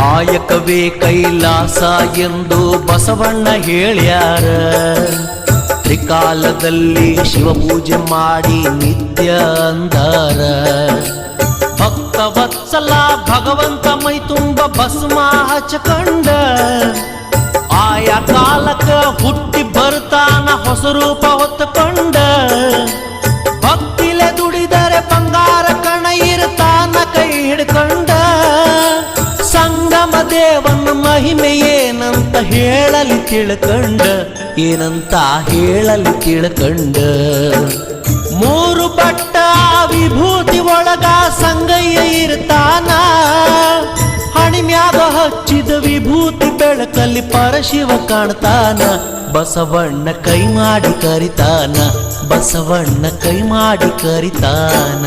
ಕಾಯಕವೇ ಕೈಲಾಸ ಎಂದು ಬಸವಣ್ಣ ಹೇಳ್ಯಾರ. ತ್ರಿಕಾಲದಲ್ಲಿ ಶಿವಪೂಜೆ ಮಾಡಿ ನಿತ್ಯ ಅಂದಾರ. ಭಕ್ತವತ್ಸಲ ಭಗವಂತ ಮೈ ತುಂಬ ಭಸ್ಮ ಹಚ್ಚಕಂಡ ಆಯಾ ಕಾಲಕ್ಕ ಹುಟ್ಟಿ ಬರ್ತಾನ ಹೊಸ ರೂಪ ಹೊತ್ತುಕೊಂಡ. ಭಕ್ತಿಲೆ ದುಡಿದರೆ ಬಂಗಾರ ಕಣ ಇರ್ತಾನ ಕೈ ಹಿಡ್ಕೊಂಡ. ಸಂಗಮ ದೇವನ ಮಹಿಮೆ ಏನಂತ ಹೇಳಲಿ ತಿಳ್ಕಂಡ, ಏನಂತ ಹೇಳಲಿ ತಿಳ್ಕಂಡ. ಮೂರು ಬಟ್ಟ ವಿಭೂತಿ ಒಳಗ ಸಂಗಯ್ಯ ಇರ್ತಾನ. ಹಣಿಮ್ಯಾಗ ಹಚ್ಚಿದ ವಿಭೂತಿ ಬೆಳಕಲ್ಲಿ ಪರಶಿವ ಕಾಣ್ತಾನ. ಬಸವಣ್ಣ ಕೈ ಮಾಡಿ ಕರಿತಾನ, ಬಸವಣ್ಣ ಕೈ ಮಾಡಿ ಕರಿತಾನ.